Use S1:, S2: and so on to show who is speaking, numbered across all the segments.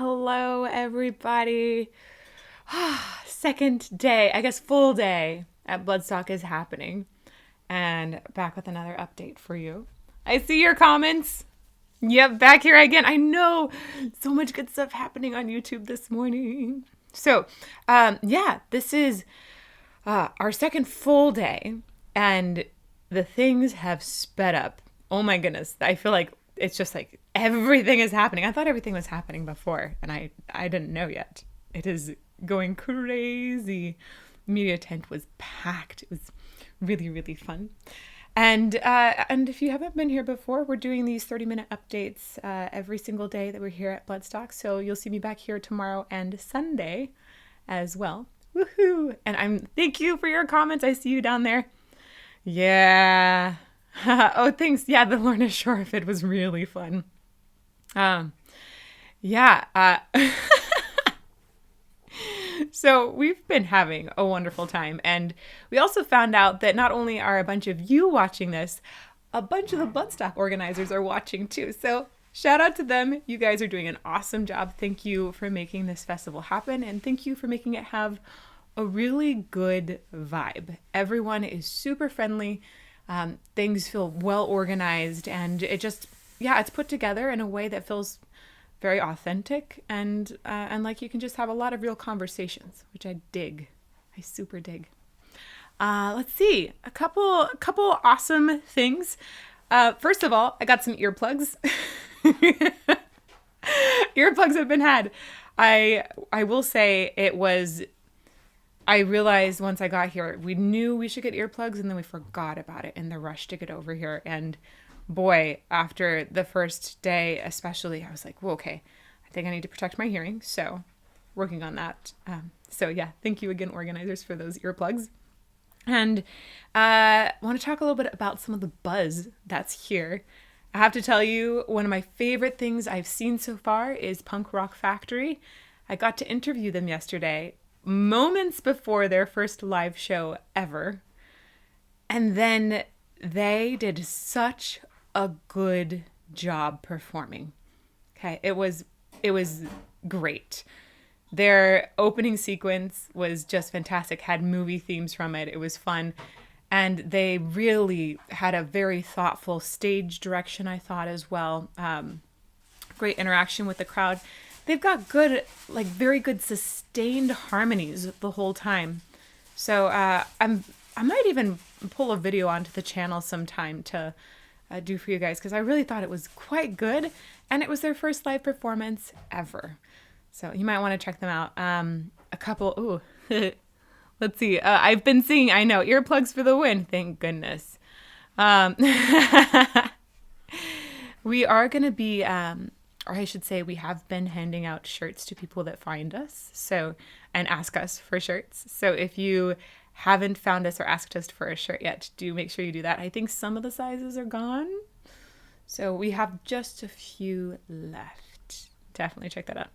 S1: Hello, everybody. Second day, I guess full day at Bloodstock is happening. And back with another update for you. I see your comments. Yep, back here again. I know so much good stuff happening on YouTube this morning. So, this is our second full day, and the things have sped up. Oh my goodness. I feel like it's just like everything is happening. I thought everything was happening before, and I didn't know yet. It is going crazy. Media tent was packed. It was really, really fun. And if you haven't been here before, we're doing these 30-minute updates every single day that we're here at Bloodstock. So you'll see me back here tomorrow and Sunday as well. Woohoo! And thank you for your comments. I see you down there. Yeah. Oh, thanks. Yeah, the Lorna Shore fit was really fun. Yeah. So we've been having a wonderful time, and we also found out that not only are a bunch of you watching this, a bunch of the Bloodstock organizers are watching too. So shout out to them. You guys are doing an awesome job. Thank you for making this festival happen, and thank you for making it have a really good vibe. Everyone is super friendly. Things feel well organized, and it's put together in a way that feels very authentic, and like you can just have a lot of real conversations, which I dig. I super dig. Let's see, a couple awesome things. First of all, I got some earplugs. Earplugs have been had. I will say I realized once I got here, we knew we should get earplugs, and then we forgot about it in the rush to get over here. And boy, after the first day especially, I was like, well, okay, I think I need to protect my hearing. So working on that. Thank you again, organizers, for those earplugs. And I want to talk a little bit about some of the buzz that's here. I have to tell you, one of my favorite things I've seen so far is Punk Rock Factory. I got to interview them yesterday, moments before their first live show ever. And then they did such a good job performing. Okay, it was great. Their opening sequence was just fantastic, had movie themes from it. It was fun. And they really had a very thoughtful stage direction, I thought, as well. Great interaction with the crowd. They've got very good sustained harmonies the whole time. So I might even pull a video onto the channel sometime to do for you guys, because I really thought it was quite good, and it was their first live performance ever. So you might want to check them out. Let's see. I've been singing, I know, earplugs for the win. Thank goodness. We are going to be, or I should say, we have been handing out shirts to people that find us, and ask us for shirts. So if you haven't found us or asked us for a shirt yet, do make sure you do that. I think some of the sizes are gone, so we have just a few left. Definitely check that out.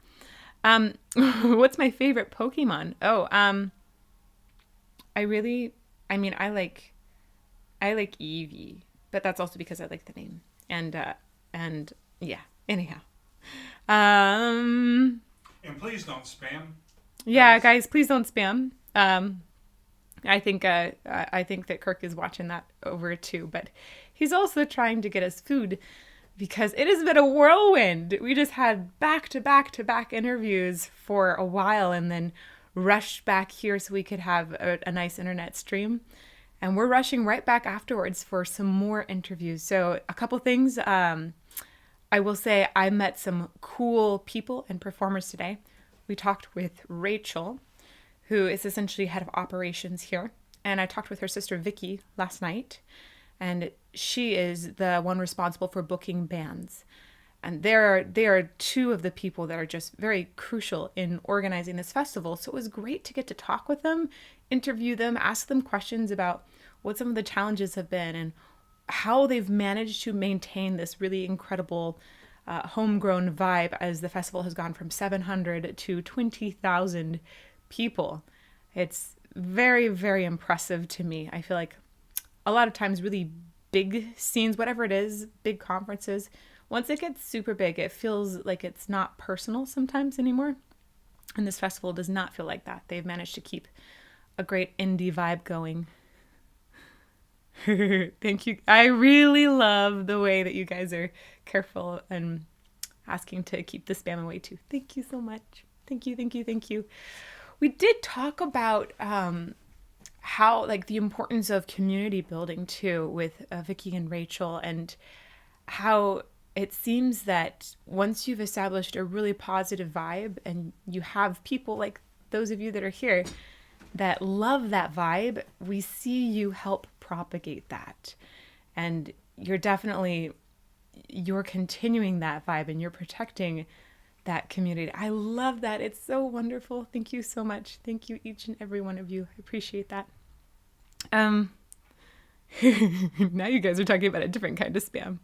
S1: What's my favorite Pokemon? I like Eevee, but that's also because I like the name. And yeah. Anyhow.
S2: And please don't spam.
S1: Yeah, guys, please don't spam. I think that Kirk is watching that over too, but he's also trying to get us food, because it has been a whirlwind. We just had back-to-back interviews for a while, and then rushed back here so we could have a nice internet stream. And we're rushing right back afterwards for some more interviews. So a couple things. I will say I met some cool people and performers today. We talked with Rachel, who is essentially head of operations here. And I talked with her sister Vicky last night. And she is the one responsible for booking bands. And they are two of the people that are just very crucial in organizing this festival. So it was great to get to talk with them, interview them, ask them questions about what some of the challenges have been and how they've managed to maintain this really incredible homegrown vibe as the festival has gone from 700 to 20,000 people. It's very, very impressive to me. I feel like a lot of times really big scenes, whatever it is, big conferences, once it gets super big, it feels like it's not personal sometimes anymore. And this festival does not feel like that. They've managed to keep a great indie vibe going. Thank you. I really love the way that you guys are careful and asking to keep the spam away too. Thank you so much. Thank you, thank you, thank you. We did talk about how, like, the importance of community building too with Vicky and Rachel, and how it seems that once you've established a really positive vibe and you have people like those of you that are here that love that vibe, we see you help propagate that. And you're continuing that vibe and you're protecting that community. I love that. It's so wonderful. Thank you so much. Thank you, each and every one of you. I appreciate that. Now you guys are talking about a different kind of spam.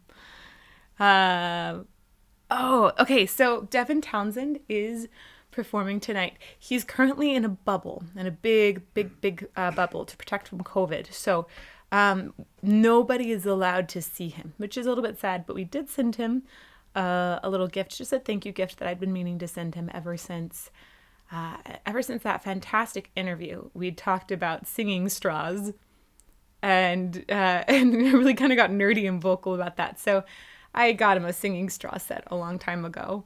S1: Okay. So Devin Townsend is performing tonight. He's currently in a bubble, in a big bubble to protect from COVID. So nobody is allowed to see him, which is a little bit sad, but we did send him a little gift, just a thank you gift that I'd been meaning to send him ever since that fantastic interview. We'd talked about singing straws, and really kind of got nerdy and vocal about that. So I got him a singing straw set a long time ago,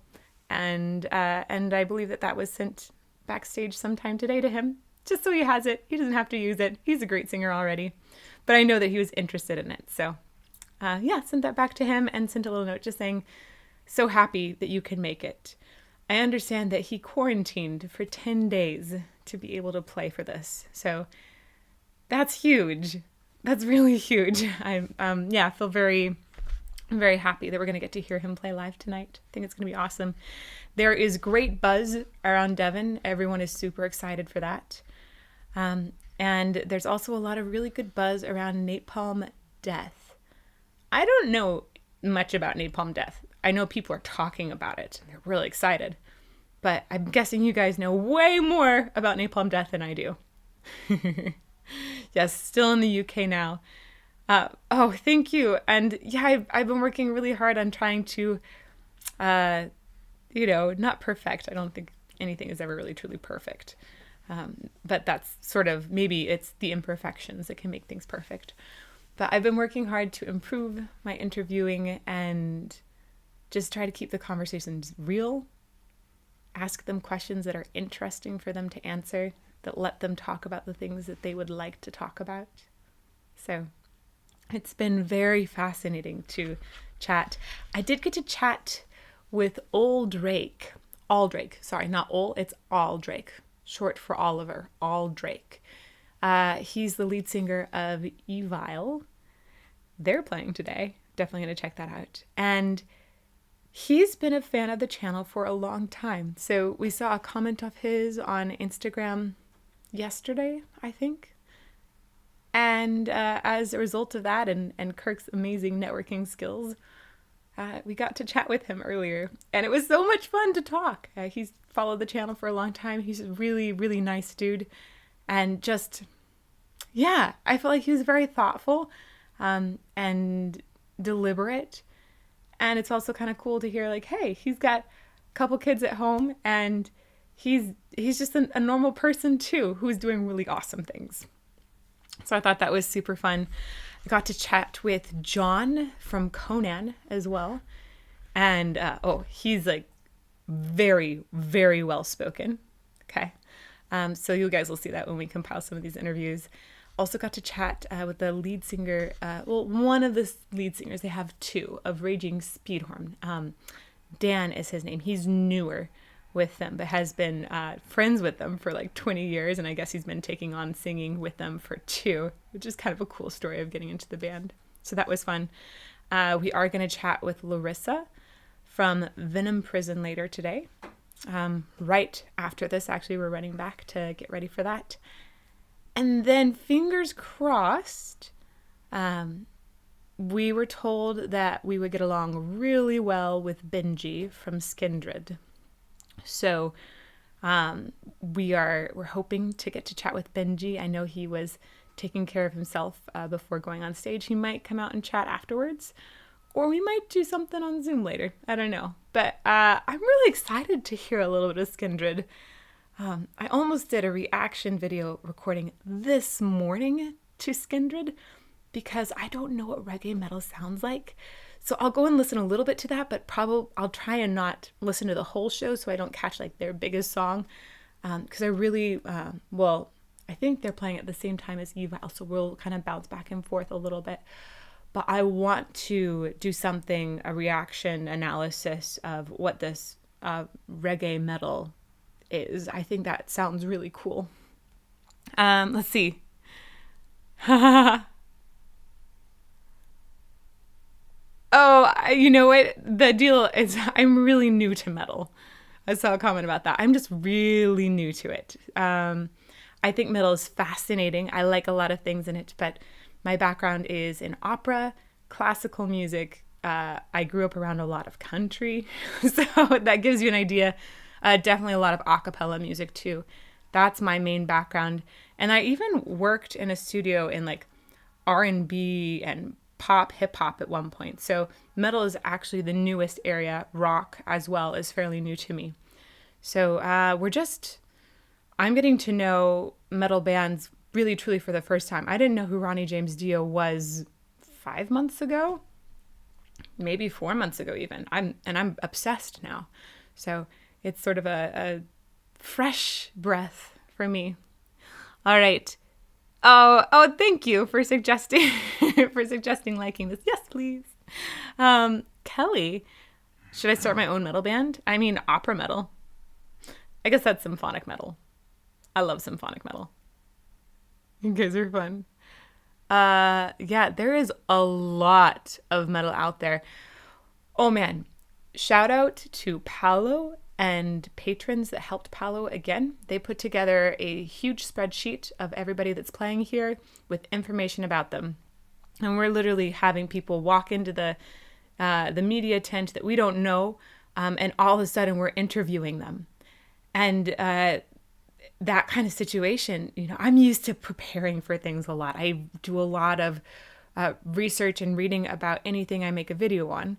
S1: and I believe that was sent backstage sometime today to him, just so he has it. He doesn't have to use it. He's a great singer already, but I know that he was interested in it. So sent that back to him and sent a little note just saying, so happy that you can make it. I understand that he quarantined for 10 days to be able to play for this. So that's huge. That's really huge. I feel very, very happy that we're going to get to hear him play live tonight. I think it's going to be awesome. There is great buzz around Devin. Everyone is super excited for that. And there's also a lot of really good buzz around Napalm Death. I don't know much about Napalm Death. I know people are talking about it. They're really excited. But I'm guessing you guys know way more about Napalm Death than I do. Yes, still in the UK now. Thank you. And yeah, I've been working really hard on trying to, not perfect. I don't think anything is ever really truly perfect. But that's sort of, maybe it's the imperfections that can make things perfect. But I've been working hard to improve my interviewing and just try to keep the conversations real, ask them questions that are interesting for them to answer, that let them talk about the things that they would like to talk about. So it's been very fascinating to chat. I did get to chat with Aldrake. Sorry, not Ol, it's Aldrake, short for Oliver, Aldrake. He's the lead singer of Evil. They're playing today. Definitely going to check that out. And he's been a fan of the channel for a long time. So we saw a comment of his on Instagram yesterday, I think. And as a result of that and Kirk's amazing networking skills, we got to chat with him earlier. And it was so much fun to talk. He's followed the channel for a long time. He's a really, really nice dude. And just, I felt like he was very thoughtful and deliberate. And it's also kind of cool to hear, like, hey, he's got a couple kids at home and he's just a normal person too, who's doing really awesome things. So I thought that was super fun. I got to chat with John from Conan as well. And, he's like very, very well spoken. Okay. So you guys will see that when we compile some of these interviews. Also got to chat with the lead singer, one of the lead singers, they have two, of Raging Speedhorn. Dan is his name. He's newer with them, but has been friends with them for like 20 years. And I guess he's been taking on singing with them for 2, which is kind of a cool story of getting into the band. So that was fun. We are going to chat with Larissa from Venom Prison later today. Right after this, actually, we're running back to get ready for that. And then, fingers crossed, we were told that we would get along really well with Benji from Skindred. So we're hoping to get to chat with Benji. I know he was taking care of himself before going on stage. He might come out and chat afterwards. Or we might do something on Zoom later. I don't know. But I'm really excited to hear a little bit of Skindred. I almost did a reaction video recording this morning to Skindred because I don't know what reggae metal sounds like. So I'll go and listen a little bit to that, but probably I'll try and not listen to the whole show so I don't catch like their biggest song. Because I really, I think they're playing at the same time as Eval, so we'll kind of bounce back and forth a little bit. But I want to do something, a reaction analysis of what this reggae metal is. I think that sounds really cool. Let's see. Oh, you know what? The deal is I'm really new to metal. I saw a comment about that. I'm just really new to it. I think metal is fascinating. I like a lot of things in it, but my background is in opera, classical music. I grew up around a lot of country, so that gives you an idea. Definitely a lot of a cappella music too. That's my main background. And I even worked in a studio in like R&B and pop, hip hop at one point. So metal is actually the newest area. Rock as well is fairly new to me. So I'm getting to know metal bands really truly for the first time. I didn't know who Ronnie James Dio was 5 months ago, maybe 4 months ago even. I'm obsessed now. So it's sort of a fresh breath for me. All right. Oh, thank you for suggesting liking this. Yes, please. Kelly, should I start my own metal band? I mean, opera metal. I guess that's symphonic metal. I love symphonic metal. You guys are fun. Yeah, there is a lot of metal out there. Oh man, shout out to Paolo and patrons that helped Paolo again. They put together a huge spreadsheet of everybody that's playing here with information about them. And we're literally having people walk into the media tent that we don't know, and all of a sudden we're interviewing them. And that kind of situation, I'm used to preparing for things a lot. I do a lot of research and reading about anything I make a video on.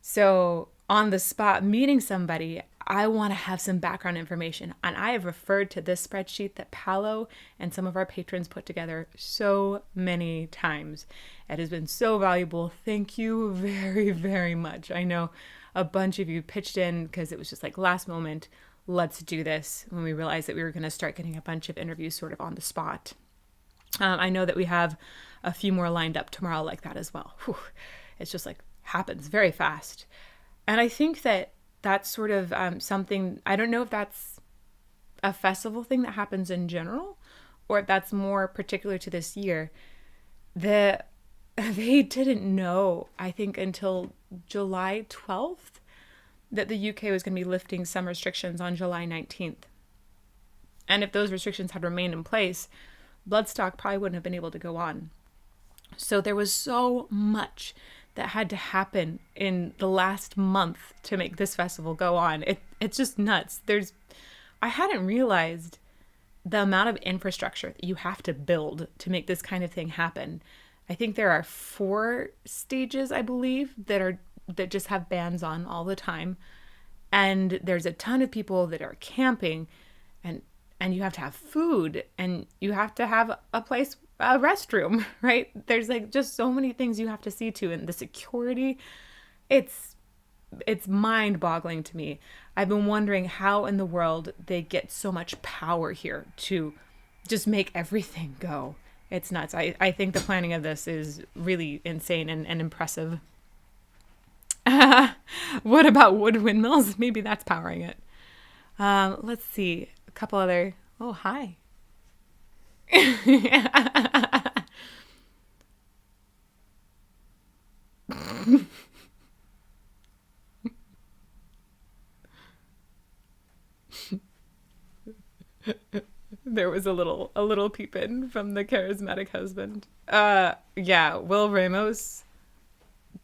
S1: So on the spot, meeting somebody, I want to have some background information. And I have referred to this spreadsheet that Paolo and some of our patrons put together so many times. It has been so valuable. Thank you very, very much. I know a bunch of you pitched in because it was just like last moment, let's do this, when we realized that we were going to start getting a bunch of interviews sort of on the spot. I know that we have a few more lined up tomorrow like that as well. Whew. It's just like happens very fast. And I think that that's sort of something, I don't know if that's a festival thing that happens in general, or if that's more particular to this year. They didn't know, I think, until July 12th, that the UK was going to be lifting some restrictions on July 19th. And if those restrictions had remained in place, Bloodstock probably wouldn't have been able to go on. So there was so much that had to happen in the last month to make this festival go on. It's just nuts. I hadn't realized the amount of infrastructure that you have to build to make this kind of thing happen. I think there are 4 stages, I believe, that just have bands on all the time. And there's a ton of people that are camping, and you have to have food, and you have to have a restroom, right? There's like just so many things you have to see to, and the security, it's mind-boggling to me. I've been wondering how in the world they get so much power here to just make everything go. It's nuts. I think the planning of this is really insane and impressive. What about wood windmills? Maybe that's powering it. Let's see. A couple other... Oh, hi. There was a little peep in from the charismatic husband. Yeah, Will Ramos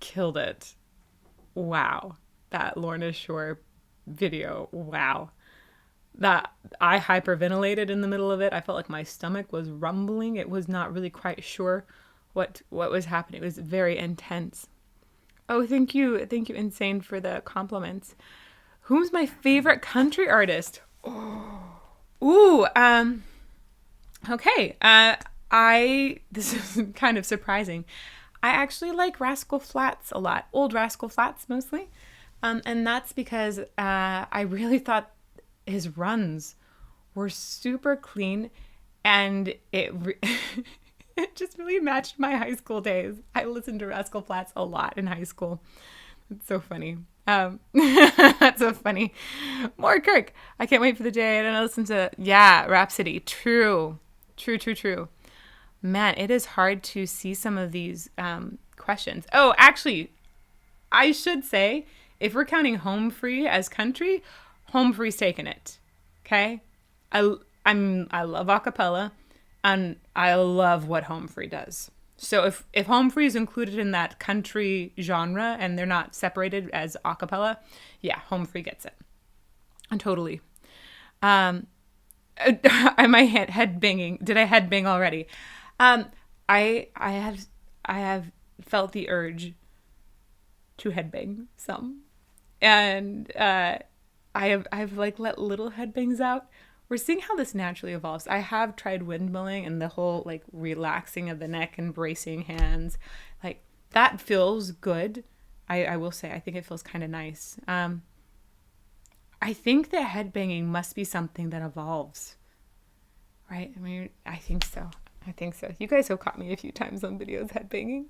S1: killed it. Wow. That Lorna Shore video. Wow. That I hyperventilated in the middle of it. I felt like my stomach was rumbling. It was not really quite sure what was happening. It was very intense. Oh, thank you. Thank you, Insane, for the compliments. Who's my favorite country artist? Ooh, okay. This is kind of surprising. I actually like Rascal Flatts a lot. Old Rascal Flatts mostly. And that's because I really thought his runs were super clean and it just really matched my high school days. I listened to Rascal Flatts a lot in high school. It's so funny. That's so funny. More Kirk. I can't wait for the day. I don't listen to, yeah, Rhapsody. True. True, true, true. Man, it is hard to see some of these questions. Oh, actually, I should say, if we're counting Home Free as country, Home Free's taking it. Okay? I love acapella, and I love what Home Free does. So if Home Free is included in that country genre and they're not separated as acapella, yeah, Home Free gets it. And totally. Am I head banging? Did I head bang already? I have felt the urge to headbang some, and I've like let little headbangs out. We're seeing how this naturally evolves. I have tried windmilling and the whole like relaxing of the neck and bracing hands, like that feels good. I will say I think it feels kind of nice. I think that headbanging must be something that evolves, right? I mean, I think so. I think so. You guys have caught me a few times on videos headbanging.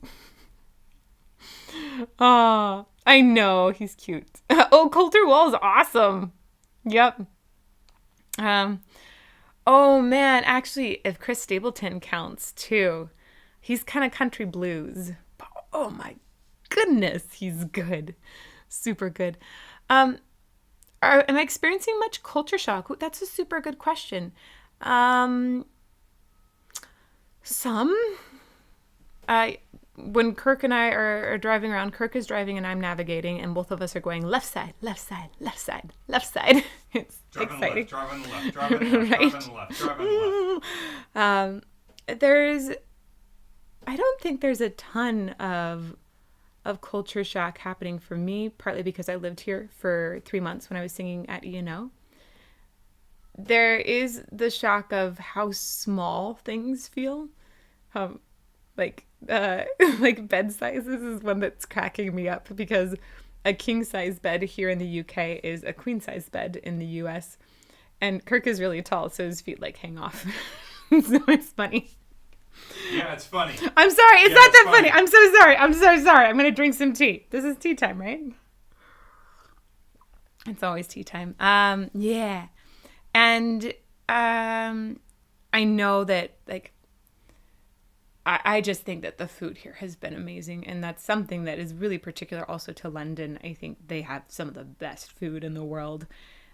S1: Oh, I know. He's cute. Oh, Coulter Wall is awesome. Yep. Oh man, actually, if Chris Stapleton counts too, he's kind of country blues. Oh my goodness, he's good. Super good. Am I experiencing much culture shock? Ooh, that's a super good question. Some. When Kirk and I are driving around, Kirk is driving and I'm navigating, and both of us are going left side, left side, left side, left side. It's exciting.
S2: Driving left, driving left,
S1: Right.
S2: driving left, driving left.
S1: I don't think there's a ton of culture shock happening for me, partly because I lived here for 3 months when I was singing at E&O. There is the shock of how small things feel. Like bed sizes is one that's cracking me up, because a king size bed here in the UK is a queen size bed in the US, and Kirk is really tall, so his feet like hang off. So it's funny.
S2: Yeah, it's funny.
S1: I'm sorry, it's
S2: Yeah,
S1: not
S2: it's
S1: that funny.
S2: funny.
S1: I'm so sorry. I'm so sorry. I'm gonna drink some tea. This is tea time, right? It's always tea time. Yeah, and I know that like. I just think that the food here has been amazing, and that's something that is really particular also to London. I think they have some of the best food in the world.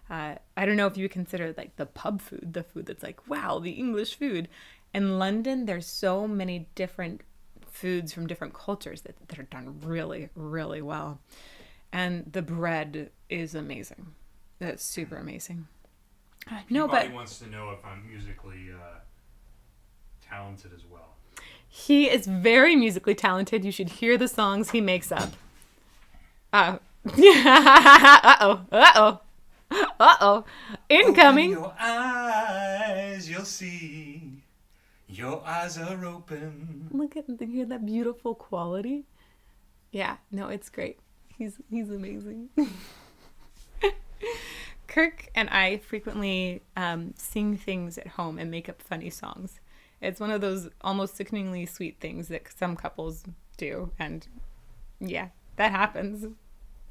S1: I don't know if you would consider like the pub food, the food that's like, wow, the English food. In London, there's so many different foods from different cultures that are done really, really well. And the bread is amazing. That's super amazing.
S2: Peabody wants to know if I'm musically talented as well.
S1: He is very musically talented. You should hear the songs he makes up. Uh-oh. Uh-oh. Uh-oh. Incoming.
S2: Open your eyes, you'll see. Your eyes are open.
S1: Hear that beautiful quality? Yeah, no, it's great. He's amazing. Kirk and I frequently sing things at home and make up funny songs. It's one of those almost sickeningly sweet things that some couples do. And yeah, that happens.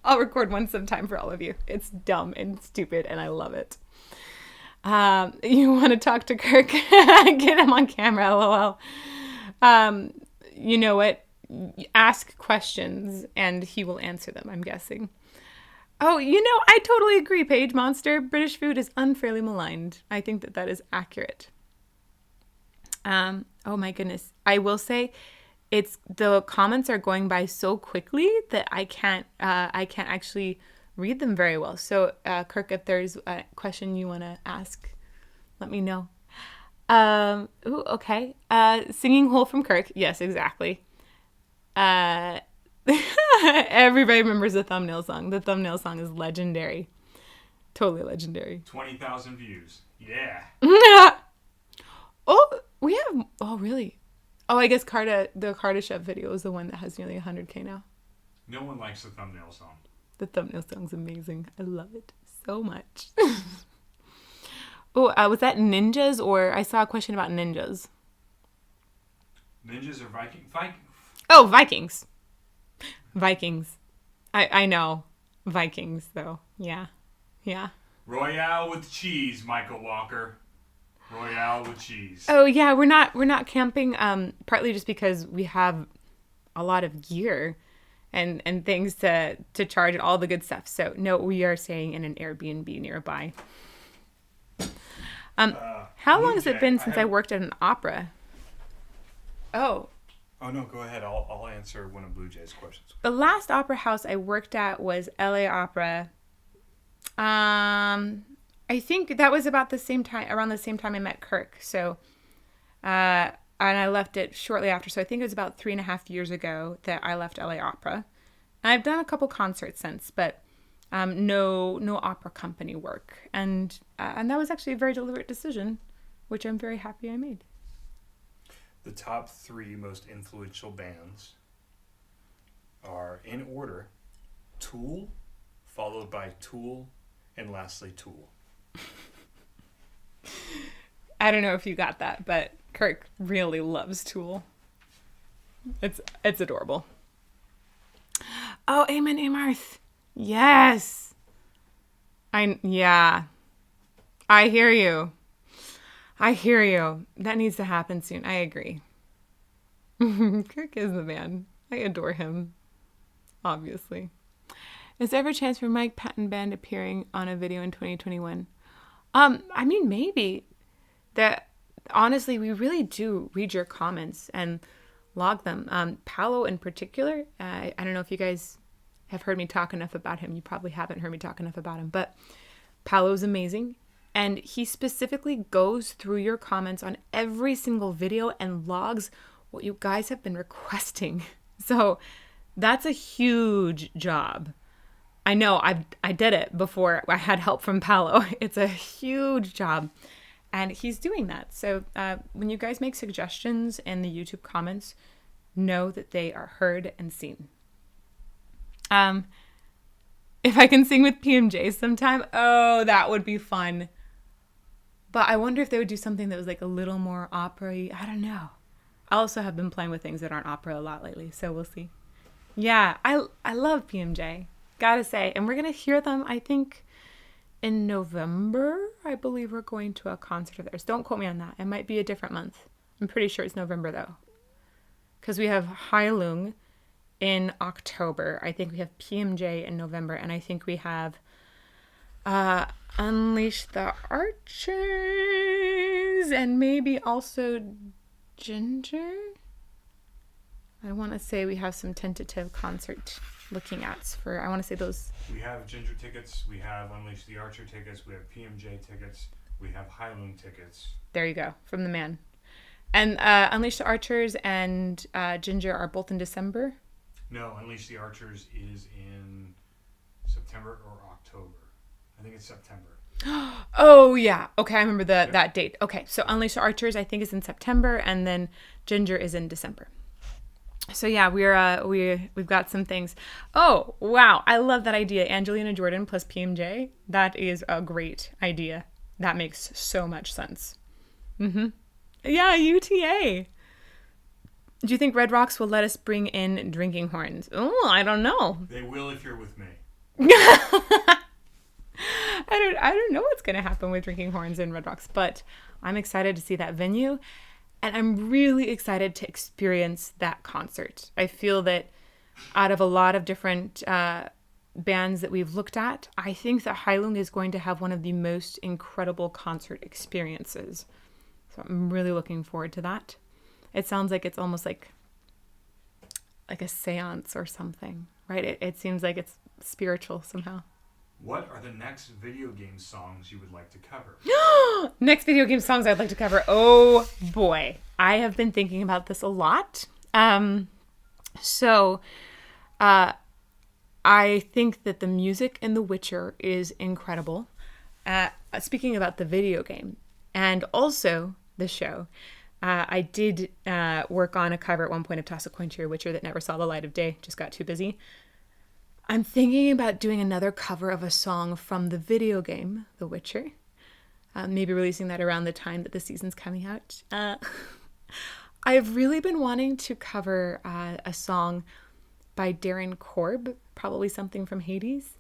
S1: I'll record one sometime for all of you. It's dumb and stupid, and I love it. You want to talk to Kirk? Get him on camera, lol. You know what? Ask questions, and he will answer them, I'm guessing. Oh, I totally agree, Paige Monster. British food is unfairly maligned. I think that is accurate. Oh my goodness. I will say the comments are going by so quickly that I can't actually read them very well. So, Kirk, if there's a question you want to ask, let me know. Okay. Singing hole from Kirk. Yes, exactly. Everybody remembers the thumbnail song. The thumbnail song is legendary. Totally legendary.
S2: 20,000 views. Yeah.
S1: Oh, we have... Oh, really? Oh, I guess the Kardashev video is the one that has nearly 100K now.
S2: No one likes the thumbnail song.
S1: The thumbnail song's amazing. I love it so much. Oh, was that ninjas, or I saw a question about ninjas?
S2: Ninjas or Vikings?
S1: Oh, Vikings. Vikings. I know. Vikings, though. Yeah. Yeah.
S2: Royale with cheese, Michael Walker. Royale with cheese.
S1: Oh, yeah, we're not camping, partly just because we have a lot of gear and things to charge and all the good stuff. So, no, we are staying in an Airbnb nearby. How long has it been since I worked at an opera? Oh,
S2: no, go ahead. I'll answer one of Blue Jay's questions.
S1: the last opera house I worked at was LA Opera. I think that was about around the same time I met Kirk. So, and I left it shortly after. So I think it was about 3.5 years ago that I left LA Opera. And I've done a couple concerts since, but no opera company work. And that was actually a very deliberate decision, which I'm very happy I made.
S2: The top 3 most influential bands are, in order, Tool, followed by Tool, and lastly Tool.
S1: I don't know if you got that, but Kirk really loves Tool. It's adorable. Oh, Amen, Amarth. Yes. I hear you. That needs to happen soon. I agree. Kirk is the man. I adore him. Obviously. Is there ever a chance for Mike Patton Band appearing on a video in 2021? I mean, maybe. Honestly, we really do read your comments and log them. Paolo in particular, I don't know if you guys have heard me talk enough about him. You probably haven't heard me talk enough about him, but Paolo's amazing. And he specifically goes through your comments on every single video and logs what you guys have been requesting. So that's a huge job. I know I did it before I had help from Paolo. It's a huge job. And he's doing that. So when you guys make suggestions in the YouTube comments, know that they are heard and seen. If I can sing with PMJ sometime, oh, that would be fun. But I wonder if they would do something that was like a little more opera-y. I don't know. I also have been playing with things that aren't opera a lot lately, so we'll see. Yeah, I love PMJ. Gotta say. And we're going to hear them, I think, in November. I believe we're going to a concert of theirs. Don't quote me on that. It might be a different month. I'm pretty sure it's November, though. Because we have Heilung in October. I think we have PMJ in November. And I think we have Unleash the Archers. And maybe also Ginger. I want to say we have some tentative concert looking at for, I want to say those.
S2: We have Ginger tickets, we have Unleash the Archer tickets, we have PMJ tickets, we have Heilung tickets.
S1: There you go, from the man. And Unleash the Archers and Ginger are both in December?
S2: No, Unleash the Archers is in September or October. I think it's September.
S1: Oh, yeah. Okay, I remember that date. Okay, so Unleash the Archers I think is in September, and then Ginger is in December. So yeah, we've got some things. Oh, wow. I love that idea. Angelina Jordan plus PMJ. That is a great idea. That makes so much sense. Mm-hmm. Yeah, UTA. Do you think Red Rocks will let us bring in drinking horns? Oh, I don't know.
S2: They will if you're with me.
S1: I don't know what's going to happen with drinking horns in Red Rocks, but I'm excited to see that venue. And I'm really excited to experience that concert. I feel that out of a lot of different bands that we've looked at, I think that Heilung is going to have one of the most incredible concert experiences. So I'm really looking forward to that. It sounds like it's almost like a seance or something, right? It seems like it's spiritual somehow.
S2: What are the next video game songs you would like to cover?
S1: Next video game songs I'd like to cover. Oh boy. I have been thinking about this a lot. So I think that the music in The Witcher is incredible. Speaking about the video game and also the show, I did work on a cover at one point of Toss a Coin to Your Witcher that never saw the light of day, just got too busy. I'm thinking about doing another cover of a song from the video game, The Witcher. Maybe releasing that around the time that the season's coming out. I've really been wanting to cover a song by Darren Korb, probably something from Hades.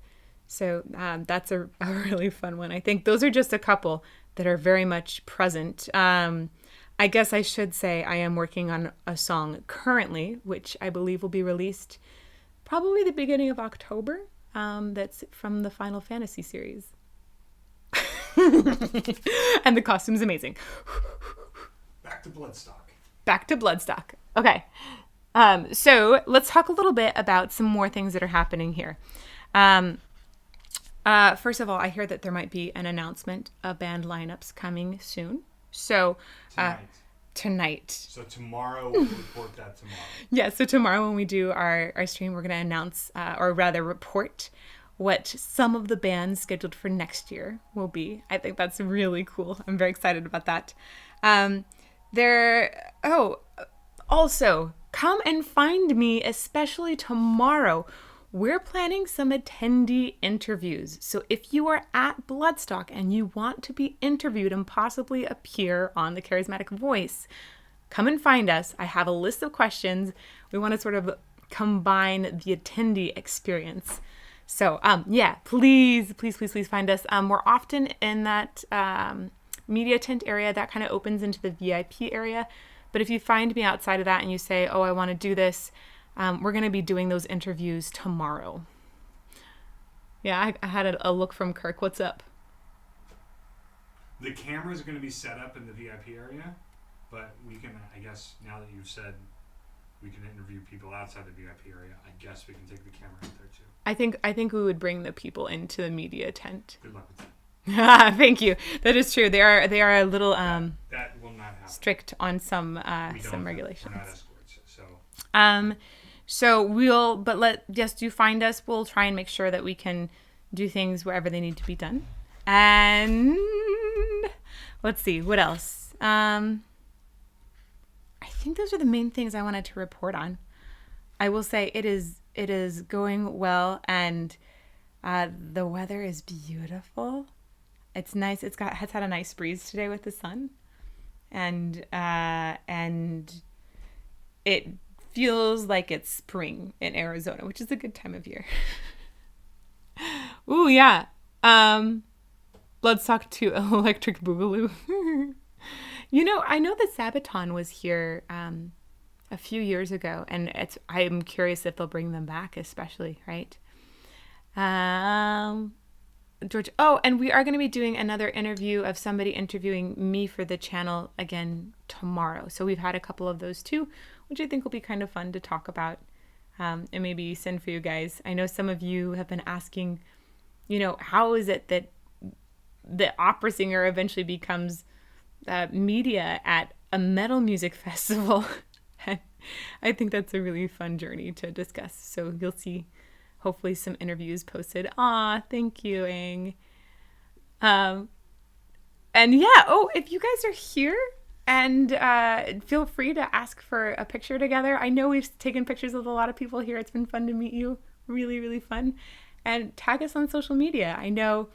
S1: So that's a really fun one. I think those are just a couple that are very much present. I guess I should say I am working on a song currently, which I believe will be released probably the beginning of October. That's from the Final Fantasy series. And the costume's amazing.
S2: Back to Bloodstock.
S1: Back to Bloodstock. Okay. So let's talk a little bit about some more things that are happening here. First of all, I hear that there might be an announcement of band lineups coming soon. So tonight.
S2: So tomorrow we'll report that tomorrow.
S1: Yeah, so tomorrow when we do our stream, we're going to announce, or rather report, what some of the bands scheduled for next year will be. I think that's really cool. I'm very excited about that. Also, come and find me, especially tomorrow. We're planning some attendee interviews. So if you are at Bloodstock and you want to be interviewed and possibly appear on the Charismatic Voice, come and find us. I have a list of questions. We want to sort of combine the attendee experience. So, please find us. We're often in that media tent area that kind of opens into the VIP area. But if you find me outside of that and you say, oh, I want to do this, we're going to be doing those interviews tomorrow. Yeah, I had a look from Kirk. What's up?
S2: The cameras are going to be set up in the VIP area, but we can, I guess, now that you've said we can interview people outside the VIP area, I guess we can take the camera out there too.
S1: I think we would bring the people into the media tent.
S2: Good luck with that.
S1: Thank you. That is true. They are a little
S2: that will not happen.
S1: Strict on some regulations.
S2: We're not escorts,
S1: so do find us. We'll try and make sure that we can do things wherever they need to be done. And let's see, what else? I think those are the main things I wanted to report on. I will say it is going well, and the weather is beautiful. It's nice. Has had a nice breeze today with the sun, and it feels like it's spring in Arizona, which is a good time of year. Ooh, yeah. Bloodstock 2 Electric Boogaloo. I know that Sabaton was here a few years ago, and I'm curious if they'll bring them back, especially, right? George. Oh, and we are going to be doing another interview of somebody interviewing me for the channel again tomorrow. So we've had a couple of those too, which I think will be kind of fun to talk about and maybe send for you guys. I know some of you have been asking, how is it that the opera singer eventually becomes media at a metal music festival? I think that's a really fun journey to discuss. So you'll see hopefully some interviews posted. Aw, thank you, Ang. And yeah, if you guys are here and feel free to ask for a picture together. I know we've taken pictures with a lot of people here. It's been fun to meet you. Really, really fun. And tag us on social media. I know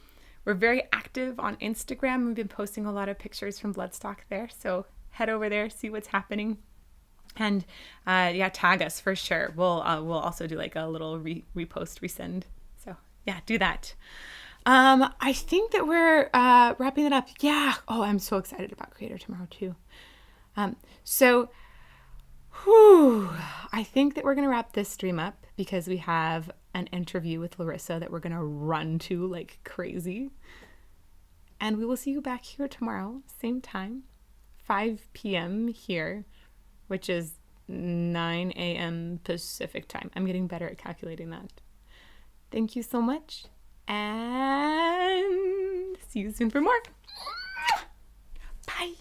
S1: we're very active on Instagram. We've been posting a lot of pictures from Bloodstock there. So head over there, see what's happening. And tag us for sure. We'll also do like a little repost, resend. So yeah, do that. I think that we're wrapping it up. Yeah. Oh, I'm so excited about Creator tomorrow too. I think that we're gonna wrap this stream up because we have an interview with Larissa that we're gonna run to like crazy. And we will see you back here tomorrow, same time, 5 p.m. here, which is 9 a.m. Pacific time. I'm getting better at calculating that. Thank you so much, and see you soon for more. Bye.